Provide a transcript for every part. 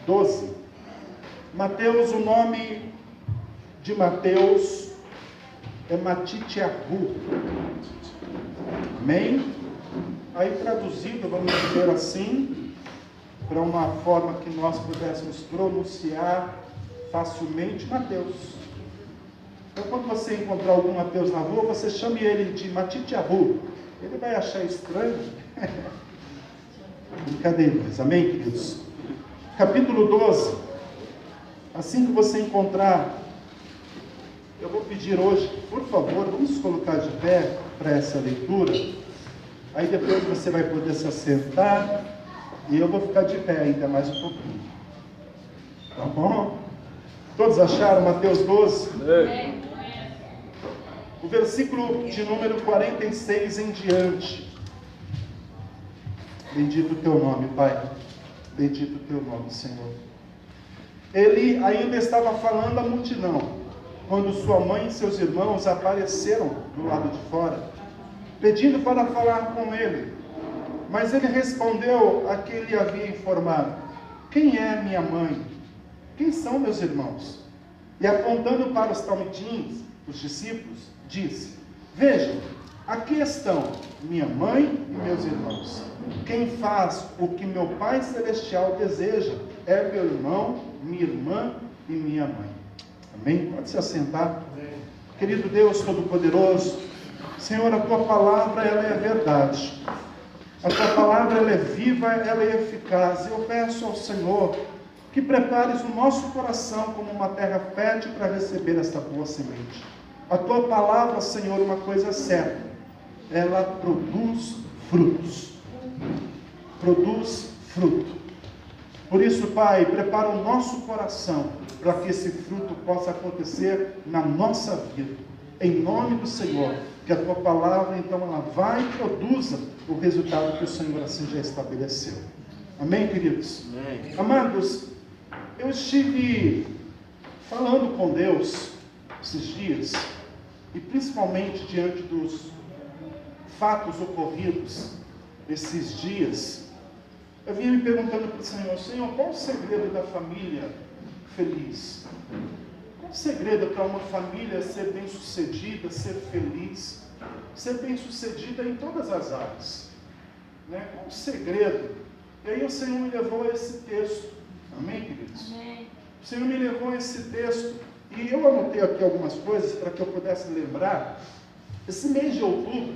12. Mateus, o nome de Mateus é Matitiahu. Amém? Aí traduzido, vamos dizer assim, para uma forma que nós pudéssemos pronunciar facilmente, Mateus. Então, quando você encontrar algum Mateus na rua, você chame ele de Matitiahu. Ele vai achar estranho. Brincadeiras, amém, queridos? Capítulo 12. Assim que você encontrar, eu vou pedir hoje, por favor, vamos nos colocar de pé para essa leitura. Aí depois você vai poder se assentar e eu vou ficar de pé ainda mais um pouquinho. Tá bom? Todos acharam Mateus 12? O versículo de número 46 em diante. Bendito o teu nome, Pai. Bendito o teu nome, Senhor. Ele ainda estava falando à multidão, quando sua mãe e seus irmãos apareceram do lado de fora, pedindo para falar com ele. Mas ele respondeu a quem lhe havia informado: quem é minha mãe? Quem são meus irmãos? E apontando para os talmidim, os discípulos, disse: vejam, aqui estão minha mãe e meus irmãos. Quem faz o que meu Pai Celestial deseja é meu irmão, minha irmã e minha mãe. Amém? Pode se assentar. Amém. Querido Deus Todo-Poderoso, Senhor, a Tua palavra, ela é verdade. A Tua palavra, ela é viva, ela é eficaz. Eu peço ao Senhor que prepares o nosso coração como uma terra fértil para receber esta boa semente. A Tua palavra, Senhor, uma coisa é certa, ela produz frutos. Produz fruto. Por isso, Pai, prepara o nosso coração para que esse fruto possa acontecer na nossa vida. Em nome do Senhor, que a Tua palavra, então, ela vai e produza o resultado que o Senhor assim já estabeleceu. Amém, queridos? Amém. Amados, eu estive falando com Deus esses dias, e principalmente diante dos fatos ocorridos esses dias, eu vinha me perguntando para o Senhor: Senhor, qual o segredo da família feliz? Qual o segredo para uma família ser bem sucedida, ser feliz, ser bem sucedida em todas as áreas? Né? Qual o segredo? E aí o Senhor me levou a esse texto. Amém, queridos? Amém. O Senhor me levou a esse texto, e eu anotei aqui algumas coisas para que eu pudesse lembrar. Esse mês de outubro,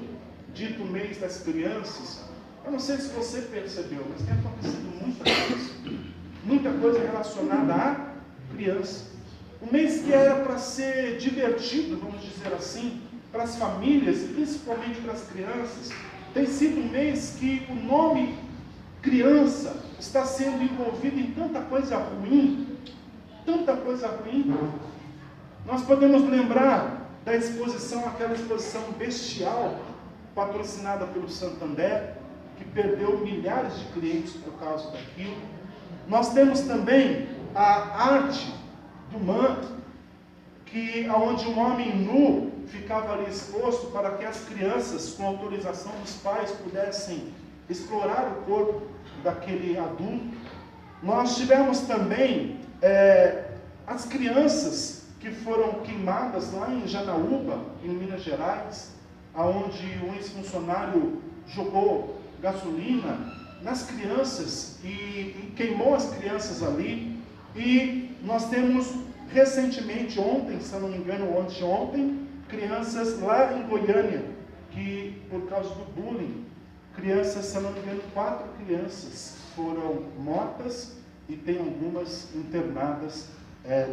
dito mês das crianças, eu não sei se você percebeu, mas tem acontecido muita coisa relacionada à criança. Um mês que era para ser divertido, vamos dizer assim, para as famílias, e principalmente para as crianças, tem sido um mês que o nome criança está sendo envolvido em tanta coisa ruim, tanta coisa ruim. Nós podemos lembrar da exposição, aquela exposição bestial, patrocinada pelo Santander, que perdeu milhares de clientes por causa daquilo. Nós temos também a arte do manto, onde um homem nu ficava ali exposto para que as crianças, com autorização dos pais, pudessem explorar o corpo daquele adulto. Nós tivemos também as crianças que foram queimadas lá em Janaúba, em Minas Gerais, onde um ex-funcionário jogou gasolina nas crianças e queimou as crianças ali. E nós temos recentemente, ontem, se eu não me engano, anteontem, crianças lá em Goiânia, que por causa do bullying, crianças, se eu não me engano, 4 crianças foram mortas e tem algumas internadas,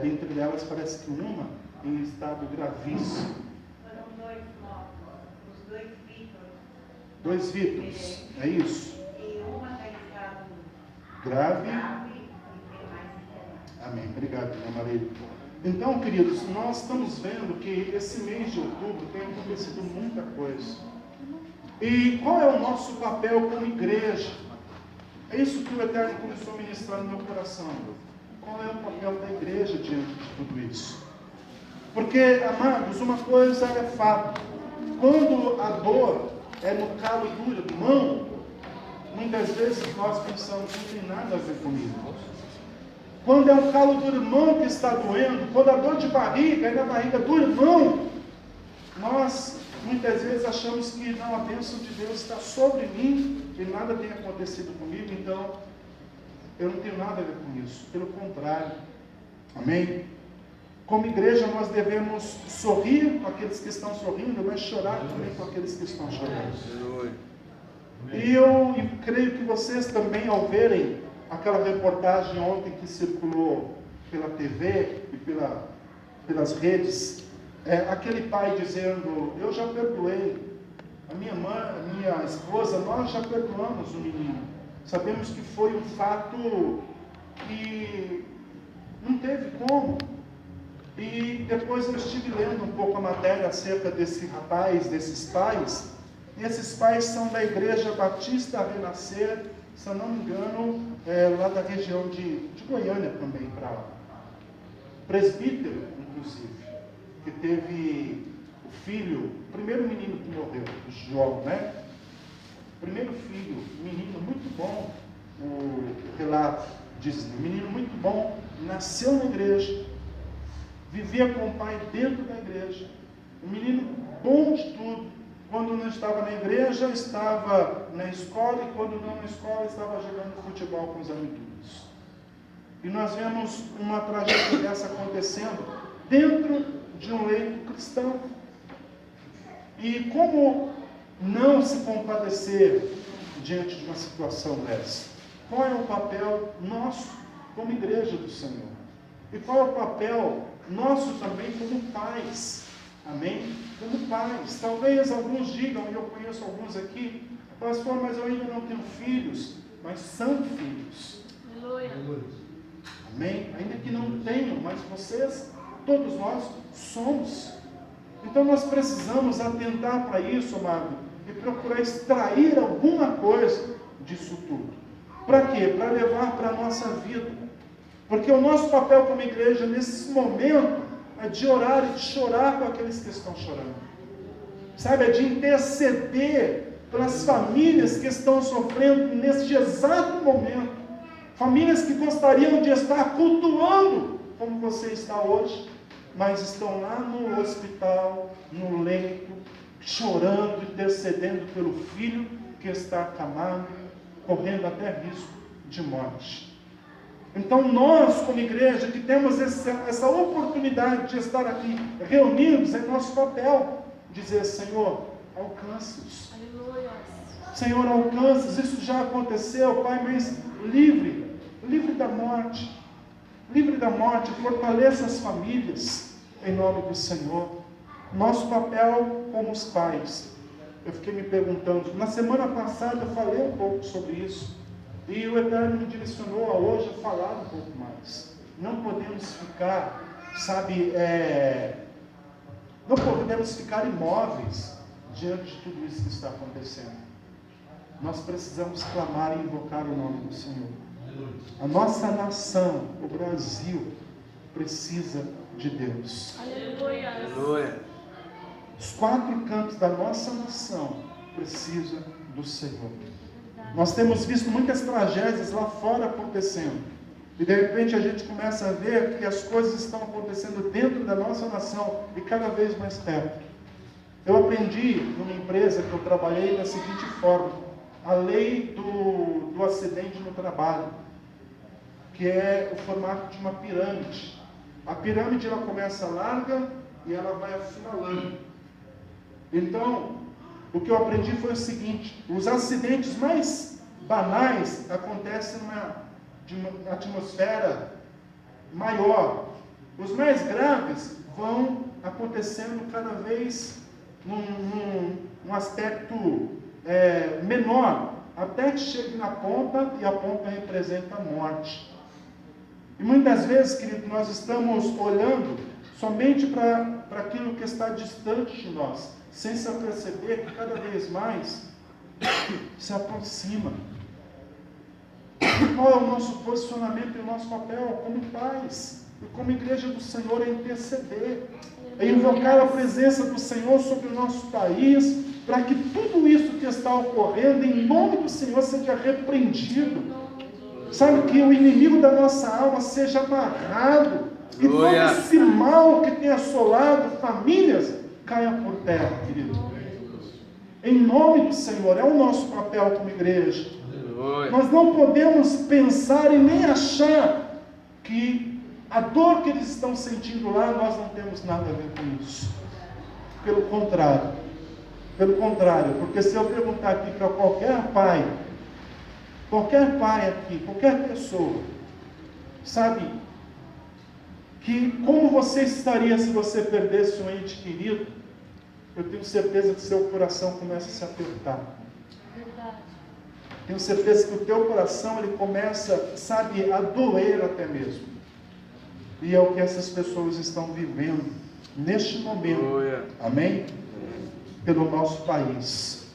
dentre elas parece que uma em estado gravíssimo. Foram 2 mortos, os 2 vítimas. 2 vítimas, é isso? E uma está em estado grave. E tem mais internada. Amém. Obrigado, Ana Maria. Então, queridos, nós estamos vendo que esse mês de outubro tem acontecido muita coisa. E qual é o nosso papel como igreja? É isso que o Eterno começou a ministrar no meu coração. Qual é o papel da igreja diante de tudo isso? Porque, amados, uma coisa é fato. Quando a dor é no calo do irmão, muitas vezes nós pensamos: não tem nada a ver comigo. quando é o calo do irmão que está doendo, quando a dor de barriga é na barriga do irmão, nós muitas vezes achamos que não, a bênção de Deus está sobre mim e nada tem acontecido comigo, então eu não tenho nada a ver com isso. Pelo contrário. Amém? Como igreja nós devemos sorrir com aqueles que estão sorrindo, mas chorar também com aqueles que estão chorando. E eu creio que vocês também, ao verem aquela reportagem ontem que circulou pela TV e pelas redes, aquele pai dizendo, eu já perdoei, a minha mãe, a minha esposa, nós já perdoamos o menino. Sabemos que foi um fato que não teve como. E depois eu estive lendo um pouco a matéria acerca desse rapaz, desses pais. E esses pais são da Igreja Batista Renascer, se eu não me engano, lá da região de Goiânia também, para lá. Presbítero, inclusive, que teve o filho, o primeiro menino que morreu, o João, né? Primeiro filho, menino muito bom, o relato diz, menino muito bom, nasceu na igreja, vivia com o pai dentro da igreja, um menino bom de tudo, quando não estava na igreja, estava na escola, e quando não na escola, estava jogando futebol com os amiguinhos. E nós vemos uma tragédia dessa acontecendo dentro de um leito cristão. E como não se compadecer diante de uma situação dessa? Qual é o papel nosso como igreja do Senhor? E qual é o papel nosso também como pais? Amém? Como pais. Talvez alguns digam, e eu conheço alguns aqui, pastor, mas eu ainda não tenho filhos, mas são filhos. Aleluia. Amém? Ainda que não tenham, mas vocês, todos nós, somos. Então nós precisamos atentar para isso, amado, e procurar extrair alguma coisa disso tudo. Para quê? Para levar para a nossa vida. Porque o nosso papel como igreja, nesse momento, é de orar e de chorar com aqueles que estão chorando. Sabe? É de interceder pelas famílias que estão sofrendo neste exato momento. Famílias que gostariam de estar cultuando como você está hoje, mas estão lá no hospital, no leito, chorando, intercedendo pelo filho que está acamado, correndo até risco de morte. Então nós, como igreja, que temos essa oportunidade de estar aqui reunidos, é nosso papel dizer, Senhor, alcance-os. Aleluia. Senhor, alcance-os. Isso já aconteceu, Pai, mas livre da morte. Livre da morte, fortaleça as famílias, em nome do Senhor. Nosso papel como os pais. Eu fiquei me perguntando, na semana passada eu falei um pouco sobre isso, e o Eterno me direcionou a hoje a falar um pouco mais. Não podemos ficar, não podemos ficar imóveis diante de tudo isso que está acontecendo. Nós precisamos clamar e invocar o nome do Senhor. A nossa nação, o Brasil, precisa de Deus. Aleluia. Aleluia. Os 4 cantos da nossa nação precisam do Senhor. Nós temos visto muitas tragédias lá fora acontecendo. E de repente a gente começa a ver que as coisas estão acontecendo dentro da nossa nação e cada vez mais perto. Eu aprendi numa empresa que eu trabalhei da seguinte forma: a lei do acidente no trabalho, que é o formato de uma pirâmide. A pirâmide ela começa larga e ela vai afinalando. Então, o que eu aprendi foi o seguinte: os acidentes mais banais acontecem de uma atmosfera maior. Os mais graves vão acontecendo cada vez num aspecto menor, até que chegue na ponta, e a ponta representa a morte. E muitas vezes, querido, nós estamos olhando somente para aquilo que está distante de nós, sem se aperceber que cada vez mais se aproxima. E qual é o nosso posicionamento e o nosso papel como pais e como igreja do Senhor? É interceder, é invocar a presença do Senhor sobre o nosso país, para que tudo isso que está ocorrendo, em nome do Senhor, seja repreendido. Sabe, que o inimigo da nossa alma seja amarrado. E todo esse mal que tem assolado famílias caia por terra, querido. Em nome do Senhor, é o nosso papel como igreja. Nós não podemos pensar e nem achar que a dor que eles estão sentindo lá, nós não temos nada a ver com isso. Pelo contrário, porque se eu perguntar aqui para qualquer pai aqui, qualquer pessoa, sabe, que como você estaria se você perdesse um ente querido, eu tenho certeza que seu coração começa a se apertar. Verdade. Tenho certeza que o teu coração, ele começa, sabe, a doer até mesmo. E é o que essas pessoas estão vivendo neste momento. Amém? Pelo nosso país.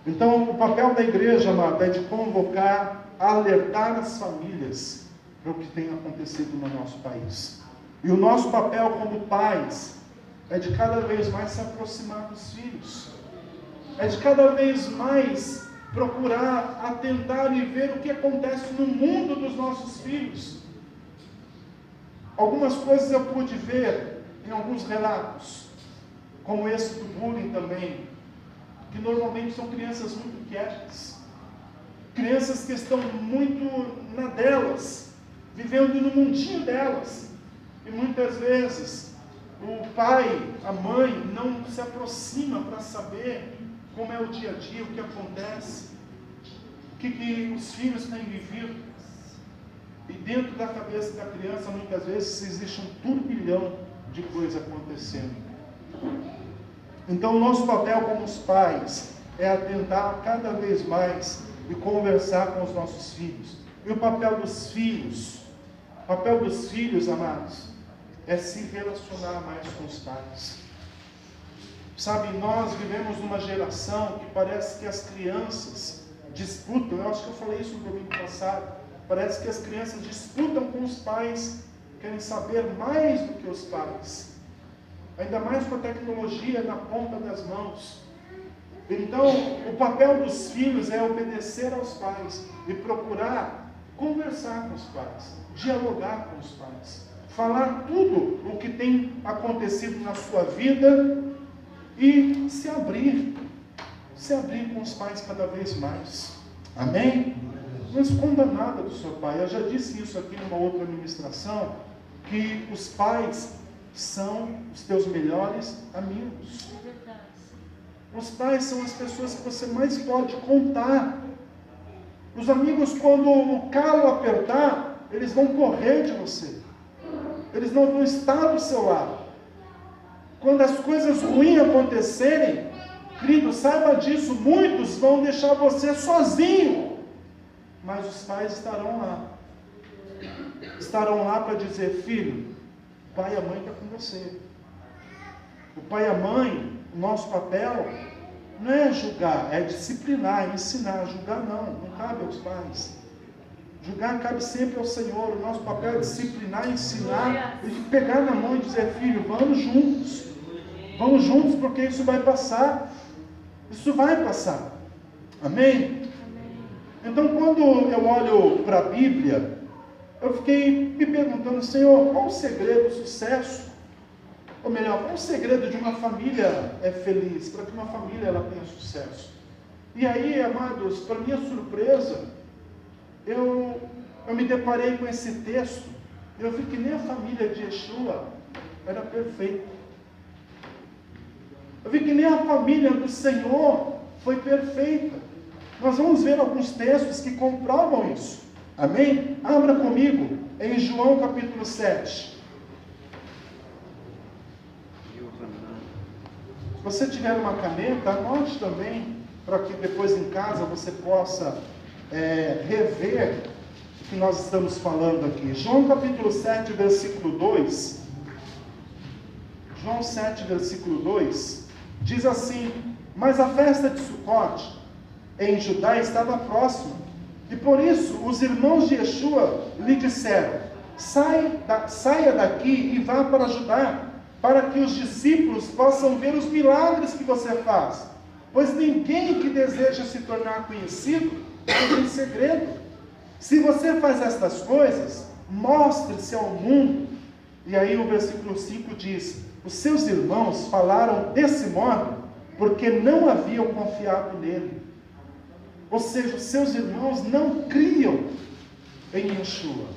Então, o papel da igreja, amado, é de convocar, alertar as famílias para o que tem acontecido no nosso país. E o nosso papel como pais é de cada vez mais se aproximar dos filhos. É de cada vez mais procurar atentar e ver o que acontece no mundo dos nossos filhos. Algumas coisas eu pude ver em alguns relatos, como esse do bullying também, que normalmente são crianças muito quietas, crianças que estão muito na delas, vivendo no mundinho delas, e muitas vezes o pai, a mãe não se aproxima para saber como é o dia a dia, o que acontece, o que os filhos têm vivido. E dentro da cabeça da criança, muitas vezes, existe um turbilhão de coisas acontecendo. Então, o nosso papel como os pais é atentar cada vez mais e conversar com os nossos filhos. E o papel dos filhos, amados, é se relacionar mais com os pais. Sabe, nós vivemos numa geração que parece que as crianças disputam, eu acho que eu falei isso no domingo passado, parece que as crianças disputam com os pais, querem saber mais do que os pais. Ainda mais com a tecnologia na ponta das mãos. Então, o papel dos filhos é obedecer aos pais e procurar conversar com os pais, dialogar com os pais, falar tudo o que tem acontecido na sua vida e se abrir com os pais cada vez mais. Amém? Não esconda nada do seu pai. Eu já disse isso aqui numa outra ministração, que os pais são os teus melhores amigos. É verdade. Os pais são as pessoas que você mais pode contar. Os amigos, quando o calo apertar, eles vão correr de você. Eles não vão estar do seu lado. Quando as coisas ruins acontecerem, querido, saiba disso, muitos vão deixar você sozinho. Mas os pais estarão lá. Estarão lá para dizer: filho, o pai e a mãe estão com você. O pai e a mãe, o nosso papel não é julgar, é disciplinar, ensinar. Julgar não cabe aos pais. Julgar cabe sempre ao Senhor. O nosso papel é disciplinar, ensinar e pegar na mão e dizer: filho, vamos juntos. Vamos juntos, porque isso vai passar. Isso vai passar. Amém? Então, quando eu olho para a Bíblia, eu fiquei me perguntando: Senhor, qual o segredo do sucesso? Ou melhor, qual o segredo de uma família feliz, para que uma família ela tenha sucesso? E aí, amados, para minha surpresa, eu me deparei com esse texto. Eu vi que nem a família de Yeshua era perfeita. Eu vi que nem a família do Senhor foi perfeita. Nós vamos ver alguns textos que comprovam isso. Amém? Abra comigo em João capítulo 7. Se você tiver uma caneta, anote também, para que depois em casa você possa rever o que nós estamos falando aqui. João capítulo 7, versículo 2. João 7, versículo 2, diz assim: mas a festa de Sucote em Judá estava próxima, e por isso os irmãos de Yeshua lhe disseram: saia daqui e vá para Judá, para que os discípulos possam ver os milagres que você faz, pois ninguém que deseja se tornar conhecido fica em segredo. Se você faz estas coisas, mostre-se ao mundo. E aí o versículo 5 diz: os seus irmãos falaram desse modo, porque não haviam confiado nele. Ou seja, os seus irmãos não criam em Yeshua.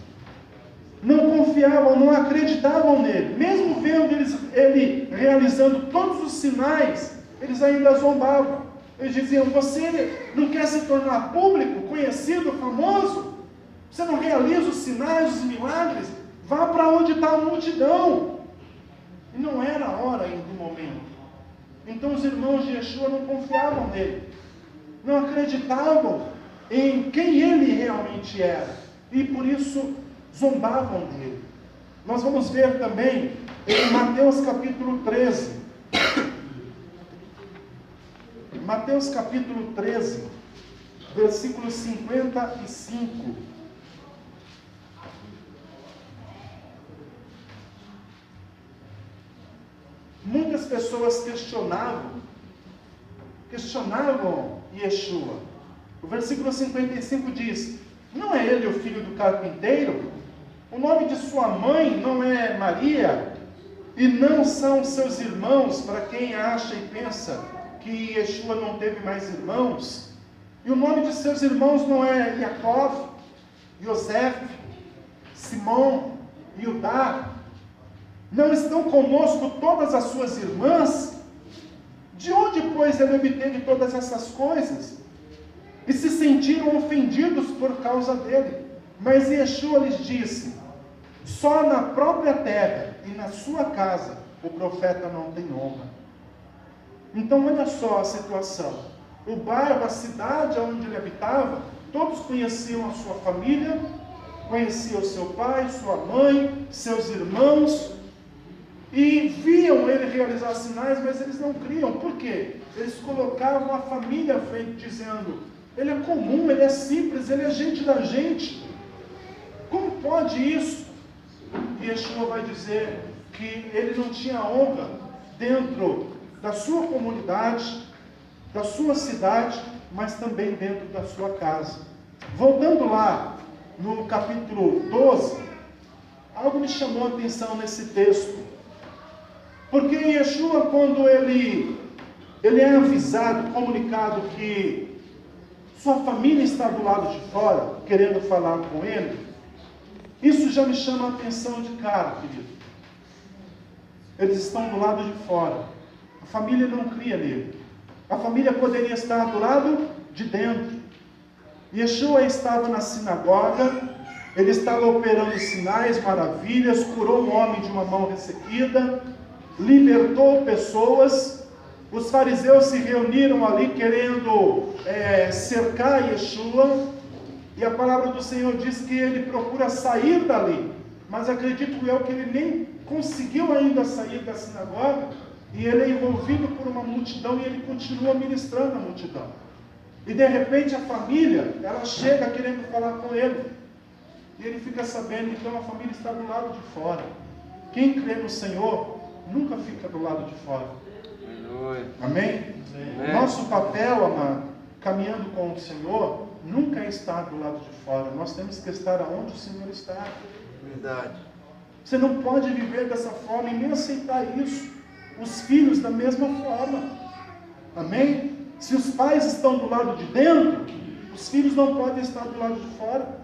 Não confiavam, não acreditavam nele. Mesmo vendo ele realizando todos os sinais, eles ainda zombavam. Eles diziam: você não quer se tornar público, conhecido, famoso? Você não realiza os sinais, os milagres? Vá para onde está a multidão. E não era a hora ainda do momento. Então os irmãos de Yeshua não confiavam nele. Não acreditavam em quem ele realmente era. E por isso zombavam dele. Nós vamos ver também em Mateus capítulo 13. Mateus capítulo 13, versículo 55. Muitas pessoas questionavam Yeshua. O versículo 55 diz: não é ele o filho do carpinteiro? O nome de sua mãe não é Maria? E não são seus irmãos, para quem acha e pensa que Yeshua não teve mais irmãos? E o nome de seus irmãos não é Jacob, Yosef, Simão, Judá? Não estão conosco todas as suas irmãs? De onde, pois, ele obteve todas essas coisas? E se sentiram ofendidos por causa dele. Mas Yeshua lhes disse: só na própria terra e na sua casa o profeta não tem honra. Então olha só a situação. O bairro, a cidade onde ele habitava, todos conheciam a sua família, conheciam seu pai, sua mãe, seus irmãos, e viam ele realizar sinais, mas eles não criam. Por quê? Eles colocavam a família à frente, dizendo: ele é comum, ele é simples, ele é gente da gente. Como pode isso? E Yeshua vai dizer que ele não tinha honra dentro da sua comunidade, da sua cidade, mas também dentro da sua casa. Voltando lá no capítulo 12, algo me chamou a atenção nesse texto. Porque Yeshua, quando ele é avisado, comunicado que sua família está do lado de fora, querendo falar com ele, isso já me chama a atenção de cara, querido. Eles estão do lado de fora. A família não cria nele. A família poderia estar do lado de dentro. Yeshua estava na sinagoga, ele estava operando sinais, maravilhas, curou um homem de uma mão ressequida, libertou pessoas. Os fariseus se reuniram ali querendo cercar Yeshua, e a palavra do Senhor diz que ele procura sair dali, mas acredito eu que ele nem conseguiu ainda sair da sinagoga, e ele é envolvido por uma multidão, e ele continua ministrando a multidão. E de repente a família, ela chega querendo falar com ele, e ele fica sabendo. Então a família está do lado de fora. Quem crê no Senhor nunca fica do lado de fora. Amém? Amém? Nosso papel, amado, caminhando com o Senhor, nunca é estar do lado de fora. Nós temos que estar aonde o Senhor está. Verdade. Você não pode viver dessa forma e nem aceitar isso. Os filhos da mesma forma. Amém? Se os pais estão do lado de dentro, os filhos não podem estar do lado de fora.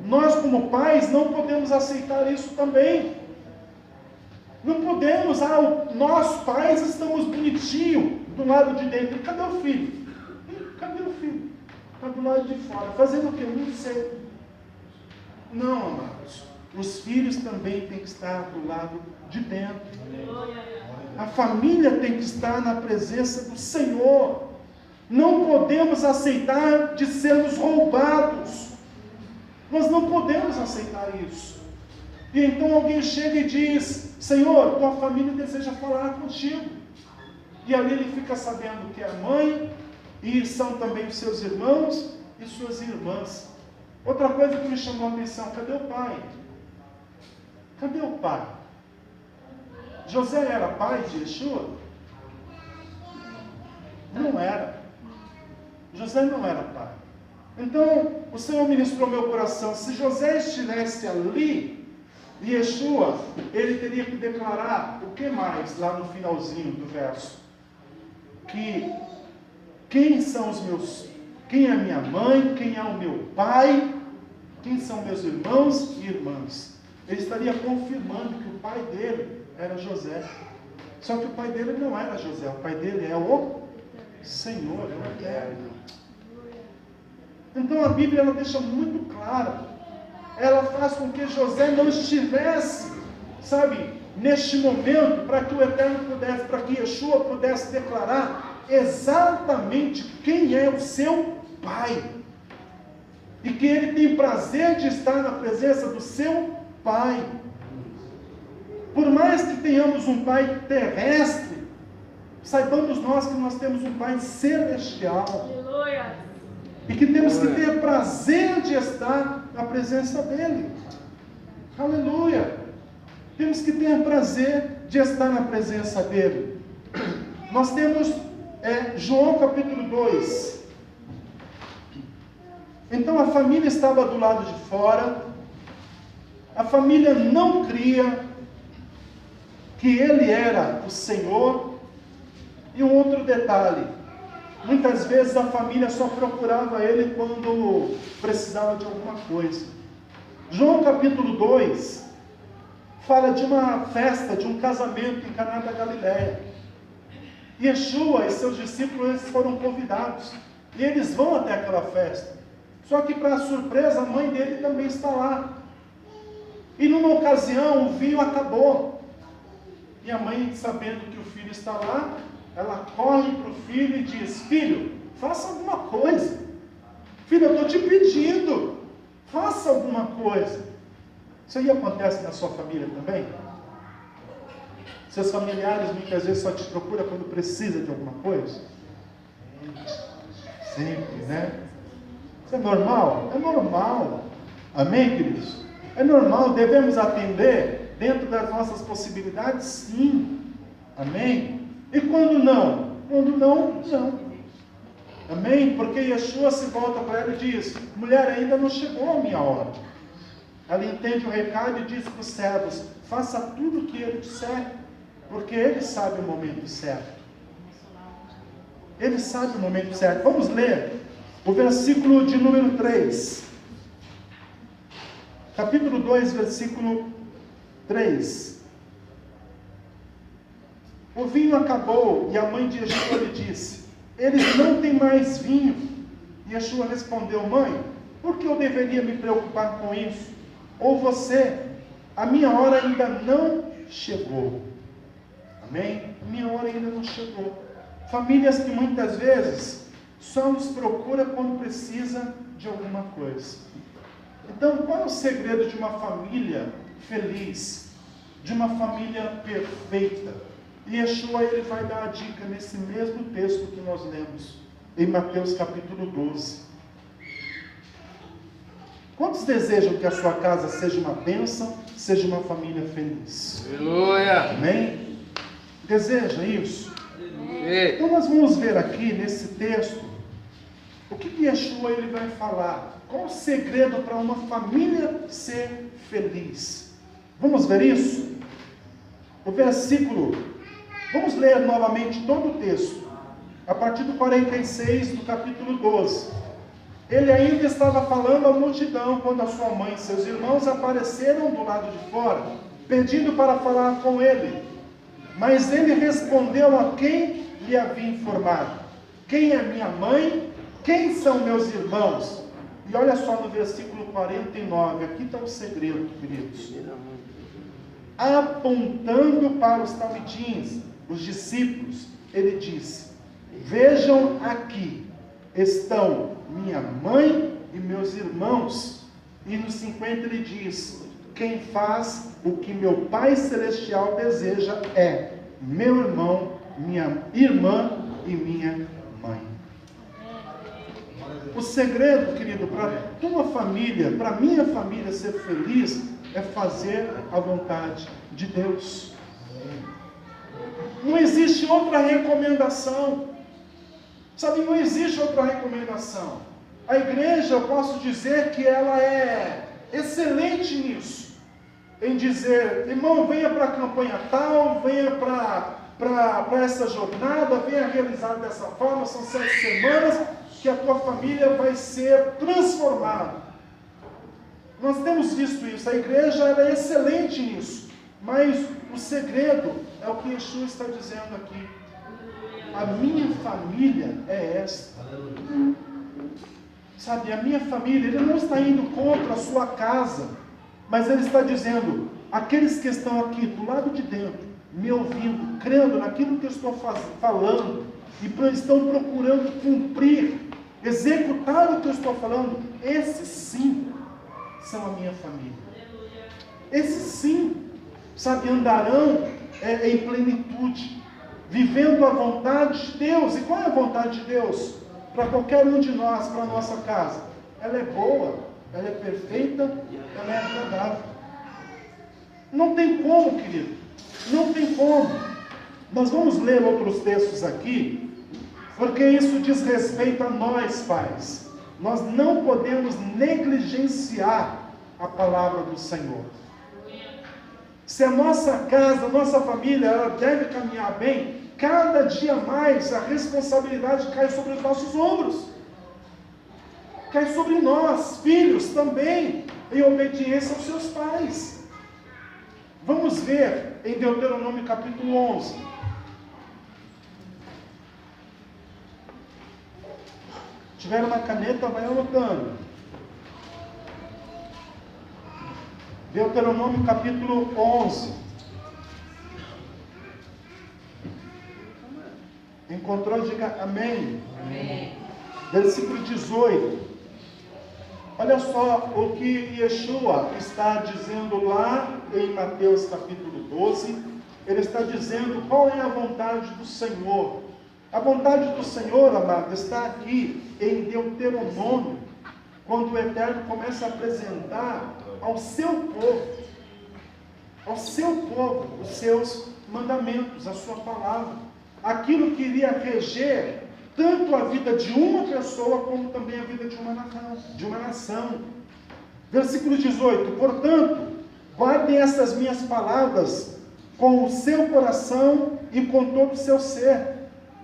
Nós, como pais, não podemos aceitar isso também. Não podemos, nós pais estamos bonitinhos do lado de dentro. Cadê o filho? Cadê o filho? Está do lado de fora. Fazendo o quê? Não sei. Não, amados. Os filhos também têm que estar do lado de dentro. A família tem que estar na presença do Senhor. Não podemos aceitar de sermos roubados. Nós não podemos aceitar isso. E então alguém chega e diz: Senhor, tua família deseja falar contigo. E ali ele fica sabendo que é a mãe, e são também os seus irmãos e suas irmãs. Outra coisa que me chamou a atenção: cadê o pai? Cadê o pai? José era pai de Yeshua? Não era. José não era pai. Então, o Senhor ministrou meu coração. Se José estivesse ali, Yeshua, ele teria que declarar o que mais lá no finalzinho do verso? Que quem são os meus, quem é minha mãe, quem é o meu pai, quem são meus irmãos e irmãs. Ele estaria confirmando que o pai dele era José. Só que o pai dele não era José, o pai dele é o Senhor, é o Eterno. Então a Bíblia ela deixa muito claro. Ela faz com que José não estivesse, sabe, neste momento, para que o Eterno pudesse, para que Yeshua pudesse declarar exatamente quem é o seu pai. E que ele tem prazer de estar na presença do seu pai. Por mais que tenhamos um pai terrestre, saibamos nós que nós temos um pai celestial. Aleluia. E que temos que ter prazer de estar na presença dele. Aleluia. Temos que ter prazer de estar na presença dele. Nós temos João capítulo 2. Então a família estava do lado de fora. A família não cria que ele era o Senhor. E um outro detalhe: muitas vezes a família só procurava ele quando precisava de alguma coisa. João capítulo 2 fala de uma festa, de um casamento em Caná da Galileia. Yeshua e seus discípulos eles foram convidados. E eles vão até aquela festa. Só que, para surpresa, a mãe dele também está lá. E numa ocasião o vinho acabou. E a mãe, sabendo que o filho está lá, ela corre para o filho e diz: filho, faça alguma coisa. Filho, eu estou te pedindo, faça alguma coisa. Isso aí acontece na sua família também? Seus familiares muitas vezes só te procuram quando precisa de alguma coisa? Sempre, né? Isso é normal? É normal. Amém, queridos? É normal, devemos atender dentro das nossas possibilidades? Sim. Amém? E quando não? Quando não, não. Amém? Porque Yeshua se volta para ela e diz: mulher, ainda não chegou a minha hora. Ela entende o recado e diz para os servos: faça tudo o que ele disser, porque ele sabe o momento certo. Ele sabe o momento certo. Vamos ler o versículo de número 3. Capítulo 2, versículo 3. O vinho acabou e a mãe de Yeshua lhe disse: eles não têm mais vinho. E Yeshua respondeu: mãe, por que eu deveria me preocupar com isso? Ou você, a minha hora ainda não chegou. Amém? Minha hora ainda não chegou. Famílias que muitas vezes só nos procura quando precisa de alguma coisa. Então, qual é o segredo de uma família feliz? De uma família perfeita? E Yeshua ele vai dar a dica nesse mesmo texto que nós lemos, em Mateus capítulo 12. Quantos desejam que a sua casa seja uma bênção, seja uma família feliz? Aleluia! Amém? Deseja isso? Então nós vamos ver aqui nesse texto o que Yeshua ele vai falar. Qual o segredo para uma família ser feliz? Vamos ver isso? O versículo, vamos ler novamente todo o texto, a partir do 46 do capítulo 12. Ele ainda estava falando à multidão quando a sua mãe e seus irmãos apareceram do lado de fora, pedindo para falar com ele. Mas ele respondeu a quem lhe havia informado: quem é minha mãe? Quem são meus irmãos? E olha só no versículo 49, aqui está o segredo, queridos. Apontando para os talmidim, os discípulos, ele disse: vejam aqui, estão minha mãe e meus irmãos. E no 50 ele diz: quem faz o que meu Pai Celestial deseja é meu irmão, minha irmã e minha mãe. O segredo, querido, para tua família, para minha família ser feliz, é fazer a vontade de Deus. Não existe outra recomendação. Sabe, não existe outra recomendação. A igreja, eu posso dizer que ela é excelente nisso, em dizer, irmão, venha para a campanha tal, venha para essa jornada, venha realizar dessa forma, são 7 semanas que a tua família vai ser transformada. Nós temos visto isso, a igreja ela é excelente nisso, mas o segredo é o que Yeshua está dizendo aqui. A minha família é esta. Sabe, a minha família, ele não está indo contra a sua casa, mas ele está dizendo, aqueles que estão aqui do lado de dentro, me ouvindo, crendo naquilo que eu estou falando, e estão procurando cumprir, executar o que eu estou falando, esses sim são a minha família. Esses sim, sabe, andarão em plenitude, vivendo a vontade de Deus. E qual é a vontade de Deus? Para qualquer um de nós, para a nossa casa. Ela é boa, ela é perfeita, ela é agradável. Não tem como, querido. Não tem como. Nós vamos ler outros textos aqui, porque isso diz respeito a nós, pais. Nós não podemos negligenciar a palavra do Senhor. Se a nossa casa, a nossa família, ela deve caminhar bem, cada dia mais a responsabilidade cai sobre os nossos ombros. Cai sobre nós, filhos também, em obediência aos seus pais. Vamos ver em Deuteronômio capítulo 11. Se tiver uma caneta, vai anotando. Deuteronômio capítulo 11. Encontrou? Diga amém. Amém. Versículo 18. Olha só o que Yeshua está dizendo lá em Mateus capítulo 12. Ele está dizendo qual é a vontade do Senhor. A vontade do Senhor, amado, está aqui em Deuteronômio, quando o Eterno começa a apresentar ao seu povo, os seus mandamentos, a sua palavra, aquilo que iria reger tanto a vida de uma pessoa, como também a vida de uma nação. Versículo 18, portanto, guardem essas minhas palavras com o seu coração e com todo o seu ser,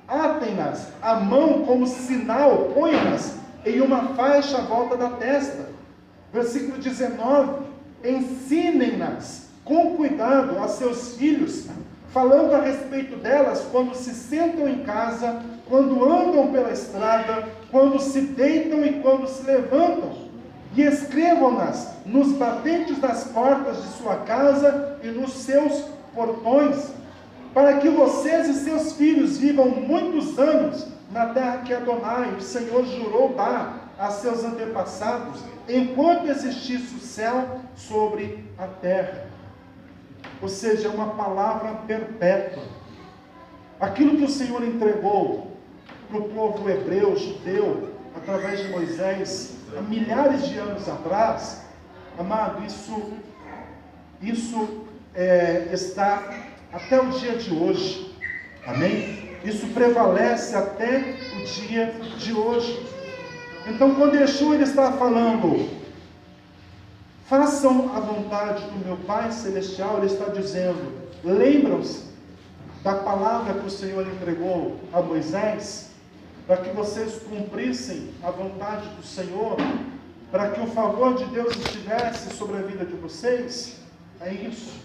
atem-nas à mão como sinal, põe-nas em uma faixa à volta da testa. Versículo 19, ensinem-nas com cuidado a seus filhos, falando a respeito delas quando se sentam em casa, quando andam pela estrada, quando se deitam e quando se levantam, e escrevam-nas nos batentes das portas de sua casa e nos seus portões, para que vocês e seus filhos vivam muitos anos na terra que Adonai, o Senhor, jurou dar a seus antepassados, enquanto existisse o céu sobre a terra. Ou seja, é uma palavra perpétua. Aquilo que o Senhor entregou para o povo hebreu, judeu, através de Moisés, há milhares de anos atrás, amado, isso está até o dia de hoje. Amém? Isso prevalece até o dia de hoje. Então, quando Yeshua ele está falando, façam a vontade do meu Pai Celestial, ele está dizendo, lembram-se da palavra que o Senhor entregou a Moisés, para que vocês cumprissem a vontade do Senhor, para que o favor de Deus estivesse sobre a vida de vocês. É isso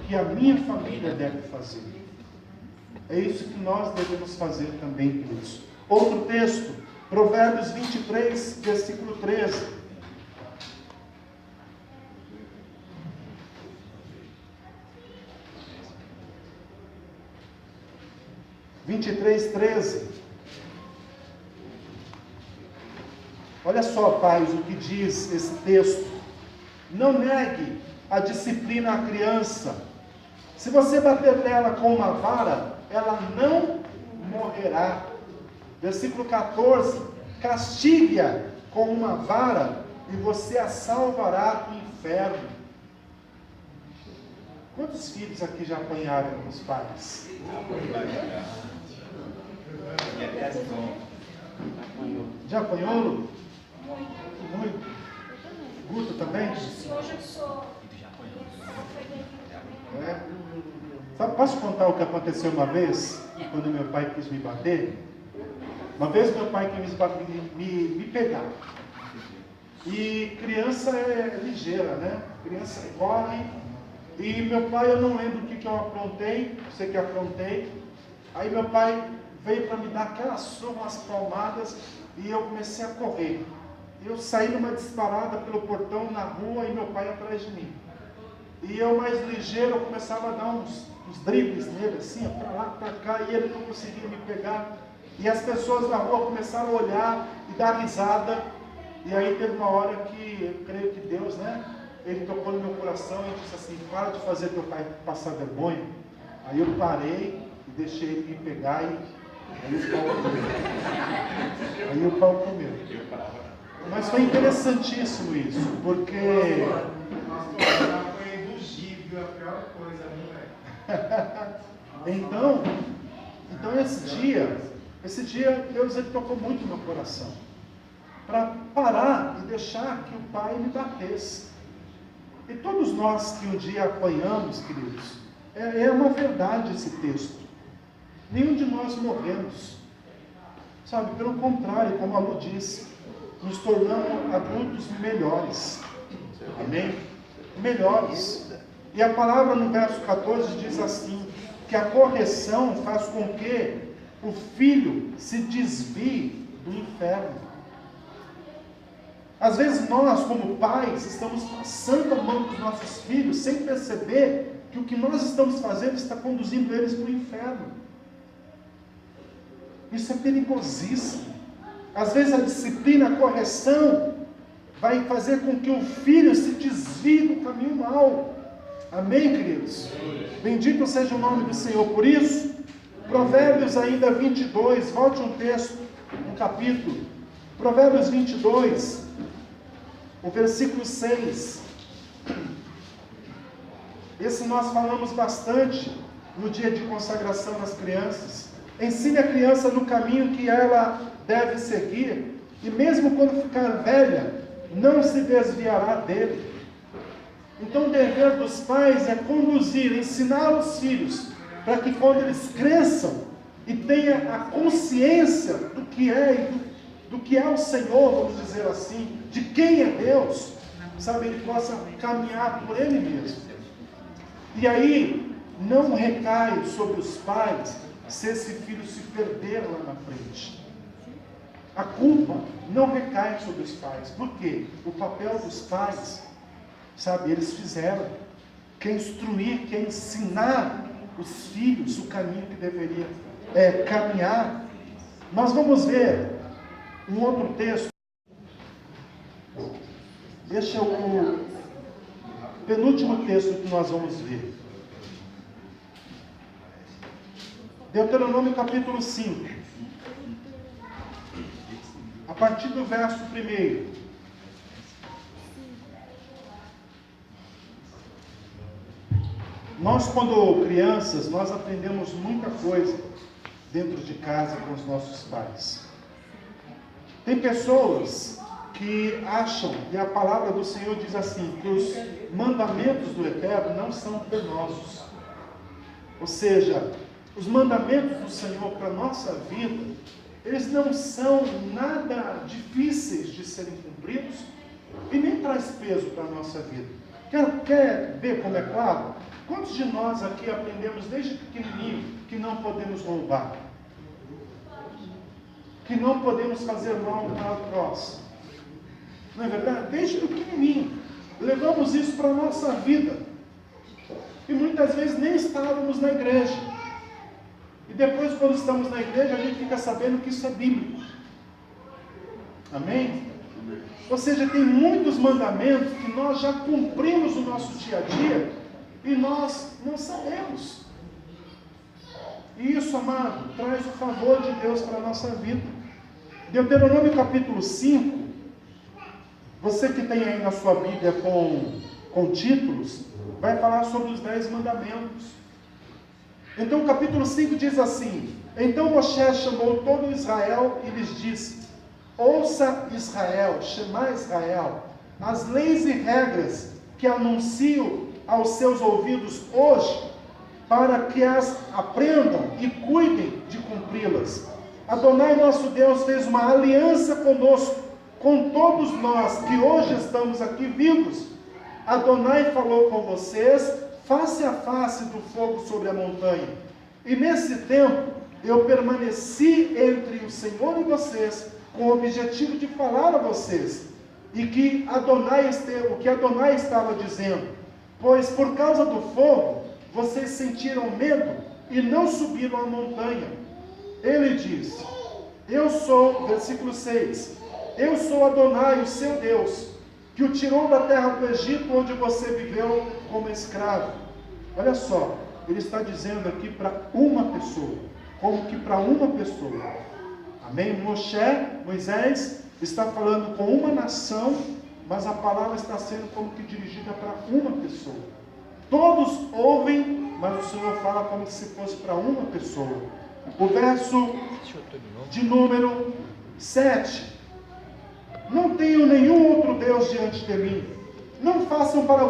que a minha família deve fazer. É isso que nós devemos fazer também, queridos. Outro texto, Provérbios 23, versículo 13. Olha só, pais, o que diz esse texto. Não negue a disciplina à criança. Se você bater nela com uma vara, ela não morrerá. Versículo 14. Castigue-a com uma vara e você a salvará do inferno. Quantos filhos aqui já apanharam com os pais? Já apanhou, Lu? Muito. Muito. Eu também. Guto também? Acho que hoje eu sou. É. Sabe, posso contar o que aconteceu uma vez, quando meu pai quis me bater? Uma vez meu pai quis me pegar. E criança é ligeira, né? Criança corre. E meu pai, eu não lembro o que eu aprontei, sei que aprontei. Aí meu pai veio para me dar aquelas surras, umas palmadas, e eu comecei a correr. Eu saí numa disparada pelo portão na rua e meu pai atrás de mim. E eu, mais ligeiro, eu começava a dar uns dribles nele, assim, para lá, para cá, e ele não conseguia me pegar. E as pessoas na rua começaram a olhar e dar risada. E aí teve uma hora que, eu creio que Deus, né? Ele tocou no meu coração e disse assim: para de fazer teu pai passar vergonha. Aí eu parei e deixei ele me pegar e aí o pau comeu. Aí o pau comeu. Mas foi interessantíssimo isso, porque... Foi induzível, a pior coisa, né, velho? Então esse dia Deus ele tocou muito no meu coração. Para parar e deixar que o pai me batesse. E todos nós que um dia apanhamos, queridos, é uma verdade esse texto. Nenhum de nós morremos. Sabe, pelo contrário, como a Lu disse, nos tornamos adultos melhores. Amém? Melhores. E a palavra no verso 14 diz assim, que a correção faz com que o filho se desvie do inferno. Às vezes nós, como pais, estamos passando a mão dos nossos filhos sem perceber que o que nós estamos fazendo está conduzindo eles para o inferno. Isso é perigosíssimo. Às vezes a disciplina, a correção, vai fazer com que o filho se desvie do caminho mau. Amém, queridos? Bendito seja o nome do Senhor. Por isso, Provérbios ainda 22, volte um texto, um capítulo. Provérbios 22, o versículo 6. Esse nós falamos bastante no dia de consagração das crianças. Ensine a criança no caminho que ela deve seguir, e mesmo quando ficar velha, não se desviará dele. Então o dever dos pais é conduzir, ensinar os filhos, para que quando eles cresçam e tenham a consciência do que é o Senhor, vamos dizer assim, de quem é Deus, sabe, ele possa caminhar por ele mesmo. E aí, não recai sobre os pais se esse filho se perder lá na frente. A culpa não recai sobre os pais. Por quê? O papel dos pais, sabe, eles fizeram. Quer instruir, quer ensinar os filhos o caminho que deveria caminhar. Nós vamos ver um outro texto. Este é o penúltimo texto que nós vamos ver. Deuteronômio capítulo 5. A partir do verso 1. Nós, quando crianças, nós aprendemos muita coisa dentro de casa com os nossos pais. Tem pessoas que acham, e a palavra do Senhor diz assim, que os mandamentos do Eterno não são penosos. Ou seja, os mandamentos do Senhor para a nossa vida, eles não são nada difíceis de serem cumpridos e nem traz peso para a nossa vida. Quer ver como é claro? Quantos de nós aqui aprendemos desde pequenininho que não podemos roubar? Que não podemos fazer mal ao próximo? Não é verdade? Desde pequenininho. Levamos isso para a nossa vida. E muitas vezes nem estávamos na igreja. E depois, quando estamos na igreja, a gente fica sabendo que isso é bíblico. Amém? Ou seja, tem muitos mandamentos que nós já cumprimos no nosso dia a dia e nós não sabemos. E isso, amado, traz o favor de Deus para a nossa vida. Deuteronômio capítulo 5, você que tem aí na sua Bíblia com títulos, vai falar sobre os 10 mandamentos. Então o capítulo 5 diz assim: Então Moshe chamou todo Israel e lhes disse: ouça Israel, Shema Israel, as leis e regras que anuncio aos seus ouvidos hoje, para que as aprendam e cuidem de cumpri-las. Adonai nosso Deus fez uma aliança conosco, com todos nós que hoje estamos aqui vivos. Adonai falou com vocês face a face do fogo sobre a montanha. E nesse tempo eu permaneci entre o Senhor e vocês, com o objetivo de falar a vocês, e que o que Adonai estava dizendo, pois por causa do fogo, vocês sentiram medo e não subiram a montanha. Ele diz: eu sou, versículo 6, eu sou Adonai, o seu Deus, que o tirou da terra do Egito, onde você viveu como escravo. Olha só, ele está dizendo aqui para uma pessoa, como que para uma pessoa. Amém? Moisés está falando com uma nação, mas a palavra está sendo como que dirigida para uma pessoa. Todos ouvem, mas o Senhor fala como se fosse para uma pessoa. O verso de número 7. Não tenho nenhum outro Deus diante de mim. Não faça para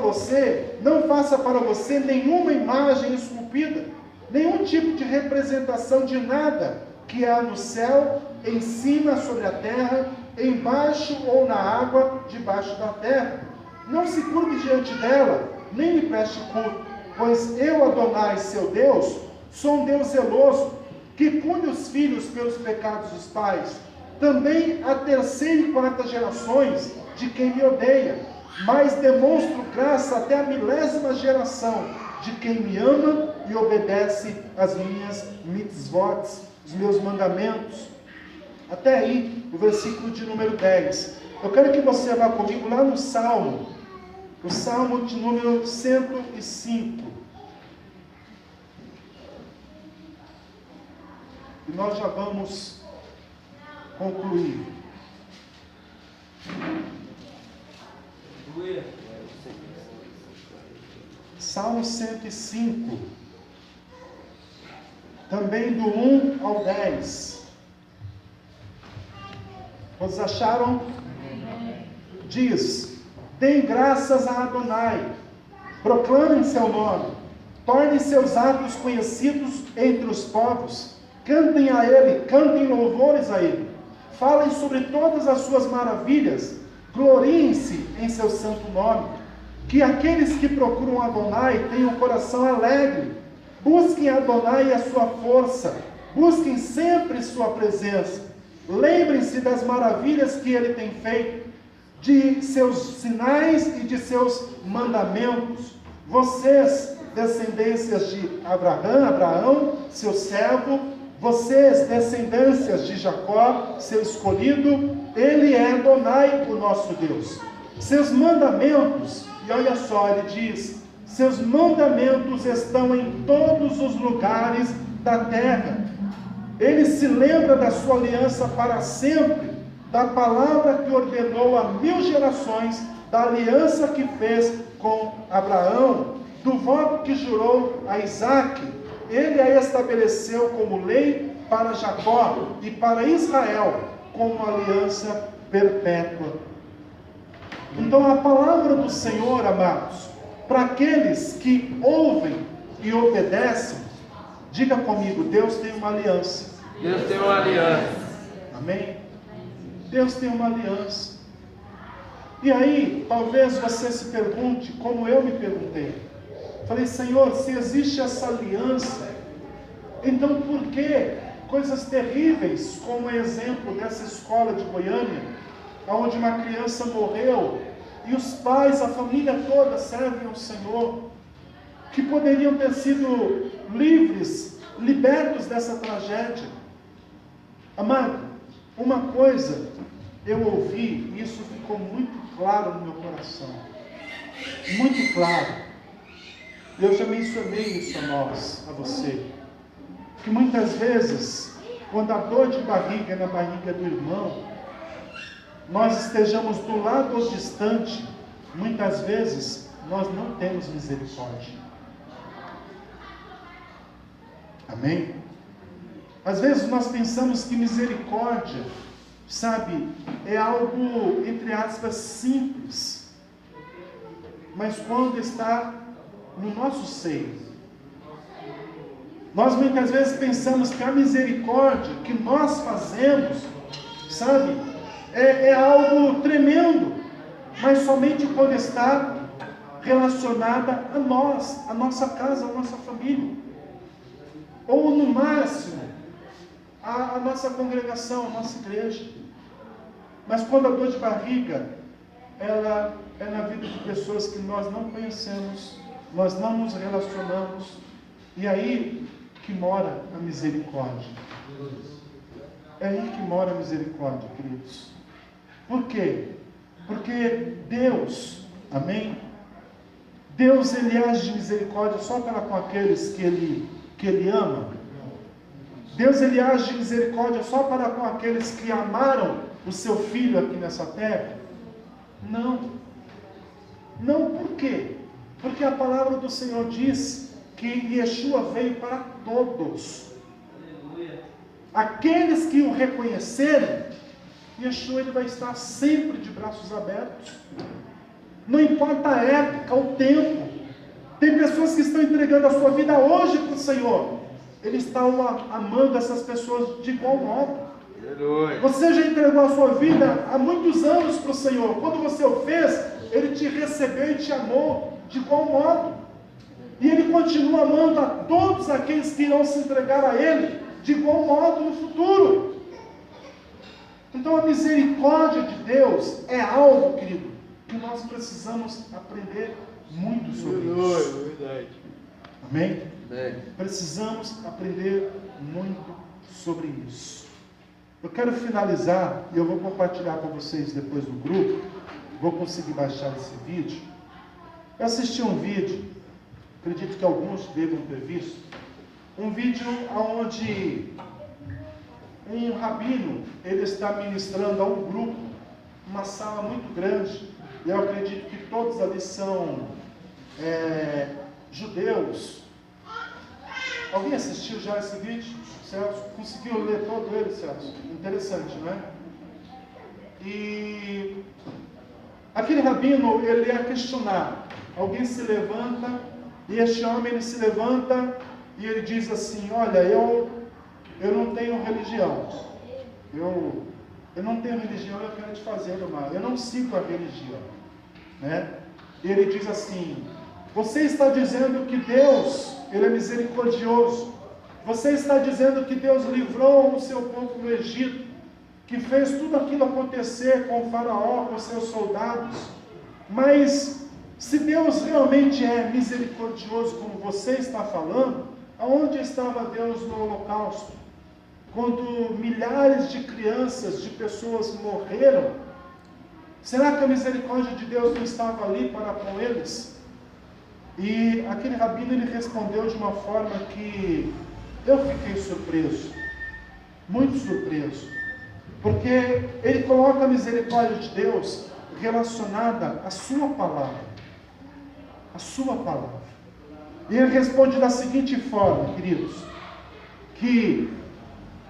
você nenhuma imagem esculpida, nenhum tipo de representação de nada que há no céu, em cima sobre a terra, embaixo ou na água debaixo da terra. Não se curve diante dela, nem lhe preste culto, pois eu, Adonai, seu Deus, sou um Deus zeloso, que pune os filhos pelos pecados dos pais, também a terceira e quarta gerações de quem me odeia, mas demonstro graça até a 1000ª geração de quem me ama e obedece às minhas mitzvot, os meus mandamentos. Até aí, o versículo de número 10. Eu quero que você vá comigo lá no Salmo, o Salmo de número 105. E nós já vamos concluir. Salmo 105. Também do 1 ao 10. Vocês acharam? Diz: deem graças a Adonai, proclamem seu nome, tornem seus atos conhecidos entre os povos, cantem a Ele, cantem louvores a Ele, falem sobre todas as suas maravilhas, gloriem-se em seu santo nome. Que aqueles que procuram Adonai tenham um coração alegre, busquem Adonai e a sua força, busquem sempre sua presença, lembrem-se das maravilhas que Ele tem feito, de seus sinais e de seus mandamentos. Vocês, descendências de Abraão, seu servo, vocês, descendências de Jacó, seu escolhido, Ele é Adonai, o nosso Deus. Seus mandamentos, e olha só, ele diz, seus mandamentos estão em todos os lugares da terra. Ele se lembra da sua aliança para sempre, da palavra que ordenou a 1000 gerações, da aliança que fez com Abraão, do voto que jurou a Isaque. Ele a estabeleceu como lei para Jacó e para Israel, como aliança perpétua. Então a palavra do Senhor, amados, para aqueles que ouvem e obedecem, diga comigo, Deus tem uma aliança. Deus tem uma aliança. Amém? Deus tem uma aliança. E aí, talvez você se pergunte, como eu me perguntei. Falei, Senhor, se existe essa aliança, então por que coisas terríveis, como o exemplo dessa escola de Goiânia, onde uma criança morreu, e os pais, a família toda servem ao Senhor, que poderiam ter sido livres, libertos dessa tragédia. Amado, uma coisa eu ouvi, e isso ficou muito claro no meu coração, muito claro. Eu já mencionei isso a você, que muitas vezes, quando a dor de barriga é na barriga do irmão, nós estejamos do lado ou distante, muitas vezes nós não temos misericórdia. Amém? Às vezes nós pensamos que misericórdia, sabe, é algo, entre aspas, simples. Mas quando está no nosso seio, nós muitas vezes pensamos que a misericórdia que nós fazemos, sabe, é algo tremendo, mas somente quando está relacionada a nós, a nossa casa, a nossa família, ou no máximo, a nossa congregação, a nossa igreja. Mas quando a dor de barriga, ela é na vida de pessoas que nós não conhecemos, nós não nos relacionamos, e aí que mora a misericórdia. É aí que mora a misericórdia, queridos. Por quê? Porque Deus, amém? Deus, Ele age de misericórdia só para com aqueles que Ele ama. Deus, Ele age de misericórdia só para com aqueles que amaram o seu Filho aqui nessa terra? Não. Não, por quê? Porque a palavra do Senhor diz que Yeshua veio para todos. Aqueles que o reconhecerem, Yeshua, ele vai estar sempre de braços abertos. Não importa a época, o tempo. Tem pessoas que estão entregando a sua vida hoje para o Senhor. Ele está amando essas pessoas de igual modo. Aleluia. Você já entregou a sua vida há muitos anos para o Senhor. Quando você o fez, Ele te recebeu e te amou de igual modo. E Ele continua amando a todos aqueles que irão se entregar a Ele de igual modo no futuro. Então a misericórdia de Deus é algo, querido, que nós precisamos aprender muito sobre isso. Verdade. Amém? Precisamos aprender muito sobre isso. Eu quero finalizar, e eu vou compartilhar com vocês depois no grupo. Vou conseguir baixar esse vídeo. Eu assisti um vídeo, acredito que alguns devam ter visto, um vídeo onde um rabino, ele está ministrando a um grupo, uma sala muito grande, e eu acredito que todos ali são judeus. Alguém assistiu já esse vídeo? Celso, conseguiu ler todo ele, Celso? Interessante, não é? E aquele rabino, ele ia questionar. Alguém se levanta, e este homem, ele se levanta, e ele diz assim: olha, eu não tenho religião. Eu não tenho religião, eu quero te fazer do mal. Eu não sigo a religião. Né? E ele diz assim: você está dizendo que Deus, Ele é misericordioso. Você está dizendo que Deus livrou o seu povo do Egito, que fez tudo aquilo acontecer com o faraó, com os seus soldados. Mas, se Deus realmente é misericordioso, como você está falando, aonde estava Deus no holocausto? Quando milhares de crianças, de pessoas morreram, será que a misericórdia de Deus não estava ali para com eles? E aquele rabino, ele respondeu de uma forma que eu fiquei surpreso, muito surpreso, porque ele coloca a misericórdia de Deus relacionada à sua palavra, a sua palavra. E ele responde da seguinte forma, queridos, que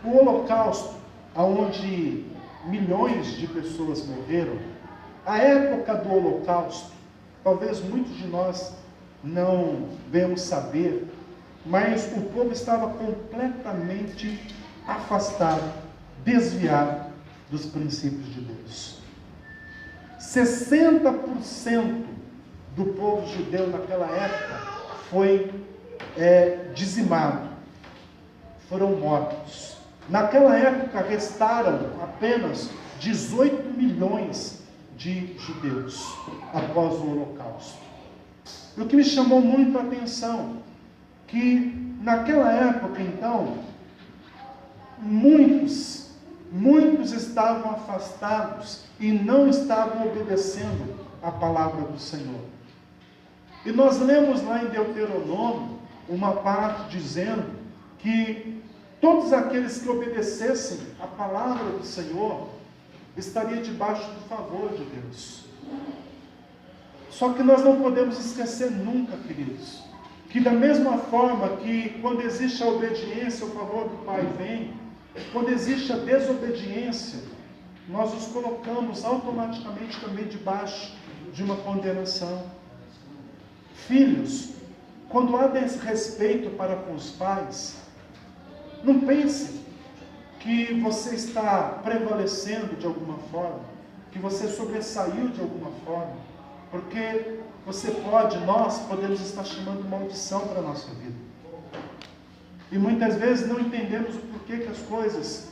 o holocausto, onde milhões de pessoas morreram, a época do holocausto, talvez muitos de nós não venhamos saber, mas o povo estava completamente afastado, desviado dos princípios de Deus. 60% do povo judeu naquela época foi dizimado, foram mortos. Naquela época restaram apenas 18 milhões de judeus após o holocausto. E o que me chamou muito a atenção, que naquela época então, muitos estavam afastados e não estavam obedecendo a palavra do Senhor. E nós lemos lá em Deuteronômio uma parte dizendo que todos aqueles que obedecessem a palavra do Senhor estariam debaixo do favor de Deus. Só que nós não podemos esquecer nunca, queridos, Que da mesma forma que quando existe a obediência, o favor do Pai vem, quando existe a desobediência, nós os colocamos automaticamente também debaixo de uma condenação. Filhos, quando há desrespeito para com os pais, não pense que você está prevalecendo de alguma forma, que você sobressaiu de alguma forma, porque nós podemos estar chamando maldição para a nossa vida. E muitas vezes não entendemos o porquê que as coisas